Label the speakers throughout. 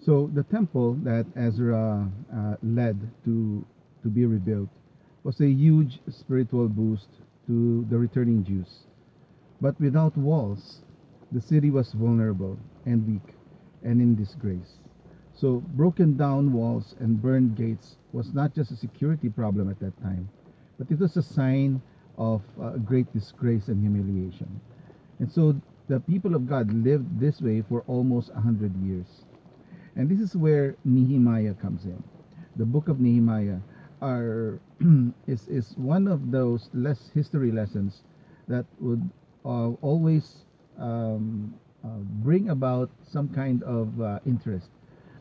Speaker 1: So the temple that Ezra led to be rebuilt was a huge spiritual boost to the returning Jews. But without walls, the city was vulnerable and weak and in disgrace. So broken down walls and burned gates was not just a security problem at that time, but it was a sign of great disgrace and humiliation. And so the people of God lived this way for almost 100 years. And this is where Nehemiah comes in. The book of Nehemiah are is one of those less history lessons that would always bring about some kind of interest,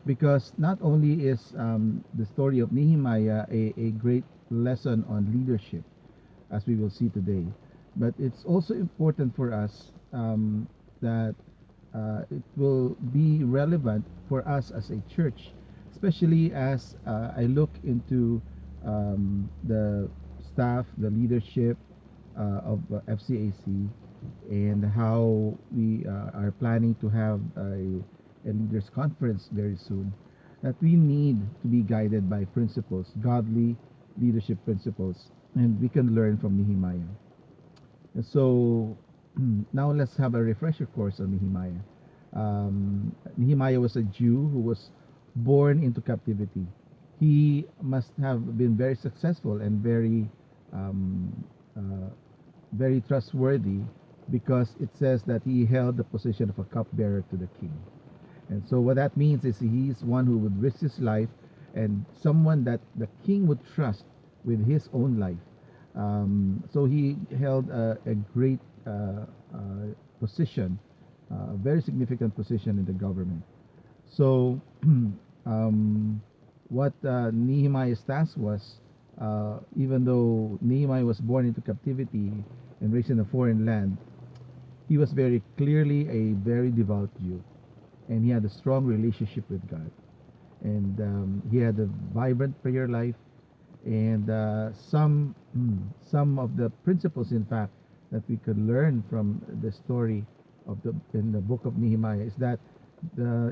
Speaker 1: because not only is the story of Nehemiah a great lesson on leadership, as we will see today, but it's also important for us that it will be relevant for us as a church, especially as I look into the staff, the leadership of FCAC, and how we are planning to have a leaders conference very soon. That we need to be guided by principles, godly leadership principles, and we can learn from Nehemiah. So now let's have a refresher course on Nehemiah. Nehemiah was a Jew who was born into captivity. He must have been very successful and um, uh, very trustworthy, because it says that he held the position of a cupbearer to the king. And so what that means is he's one who would risk his life, and someone that the king would trust with his own life. So he held a great position, a very significant position in the government. So um, what Nehemiah's task was, even though Nehemiah was born into captivity and raised in a foreign land, he was very clearly a very devout Jew, and he had a strong relationship with God, and he had a vibrant prayer life, and some of the principles, in fact, that we could learn from the story of the in the book of Nehemiah is that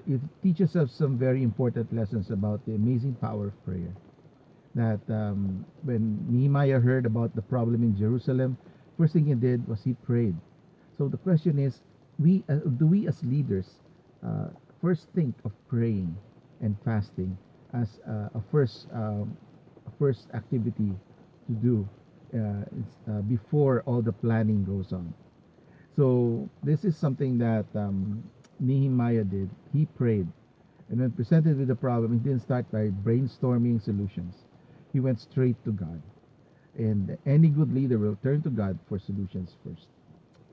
Speaker 1: it teaches us some very important lessons about the amazing power of prayer. That when Nehemiah heard about the problem in Jerusalem, first thing he did was he prayed. So the question is, do we as leaders uh, first think of praying and fasting as a first activity to do before all the planning goes on? So this is something that Nehemiah did. He prayed, and when presented with the problem, he didn't start by brainstorming solutions. He went straight to God. And any good leader will turn to God for solutions first,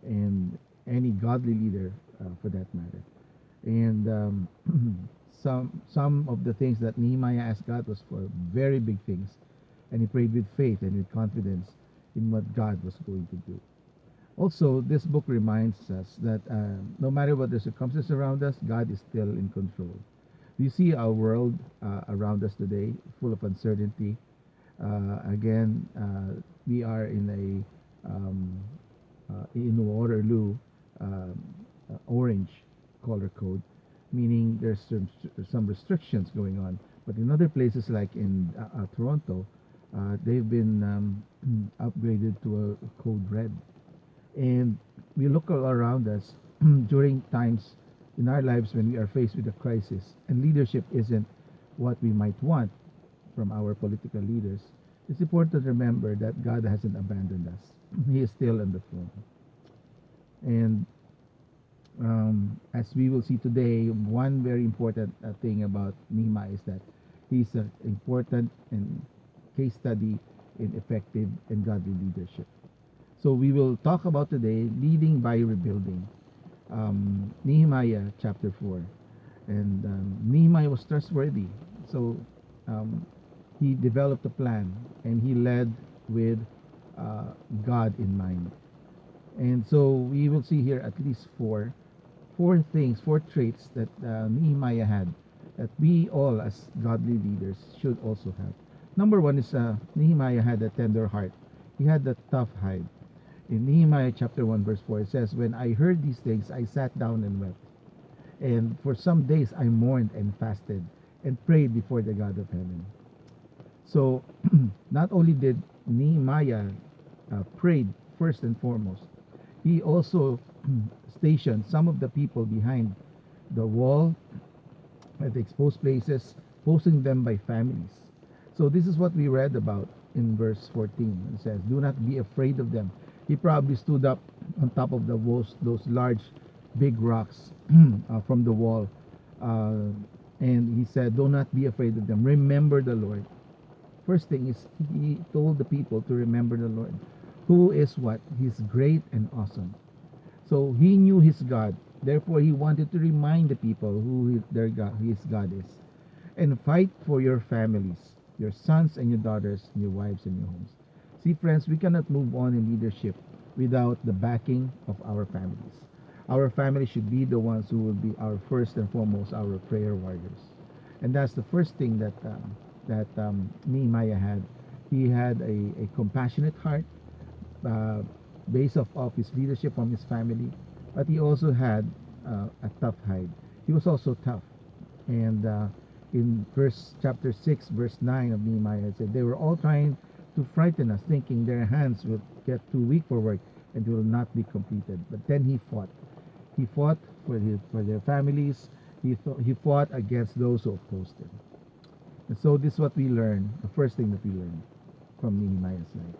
Speaker 1: and any godly leader for that matter. And some of the things that Nehemiah asked God was for very big things, and he prayed with faith and with confidence in what God was going to do. Also, this book reminds us that no matter what the circumstances around us, God is still in control. You see our world around us today, full of uncertainty. Again, we are in Waterloo, orange color code, meaning there's some restrictions going on. But in other places, like in Toronto, they've been upgraded to a code red. And we look all around us during times in our lives when we are faced with a crisis, and leadership isn't what we might want from our political leaders. It's important to remember that God hasn't abandoned us. He is still on the throne. And as we will see today, one very important thing about Nehemiah is that he's an important and case study in effective and godly leadership. So we will talk about today leading by rebuilding. Nehemiah chapter 4. And Nehemiah was trustworthy. So um, he developed a plan, and he led with God in mind. And so we will see here at least four things, four traits that Nehemiah had that we all as godly leaders should also have. Number one is Nehemiah had a tender heart. He had a tough hide. In Nehemiah chapter 1 verse 4, it says, "When I heard these things, I sat down and wept." And for some days I mourned and fasted and prayed before the God of heaven. So not only did Nehemiah prayed first and foremost, he also stationed some of the people behind the wall at the exposed places, posting them by families. So this is what we read about in verse 14. It says, "Do not be afraid of them." He probably stood up on top of those large, big rocks from the wall, uh, and he said, "Do not be afraid of them. Remember the Lord." First thing is he told the people to remember the Lord, who is what? He's great and awesome. So he knew his God. Therefore, he wanted to remind the people who their God, his God is. And fight for your families, your sons and your daughters, and your wives and your homes. See, friends, we cannot move on in leadership without the backing of our families. Our family should be the ones who will be our first and foremost, our prayer warriors. And that's the first thing that Nehemiah had. He had a compassionate heart, uh, based off his leadership from his family, but he also had a tough hide. He was also tough. And in verse chapter 6, verse 9 of Nehemiah, it said, "They were all trying to frighten us, thinking their hands will get too weak for work and will not be completed." But then he fought. He fought for their families. He fought against those who opposed him. And so this is what we learn, the first thing that we learn from Nehemiah's life.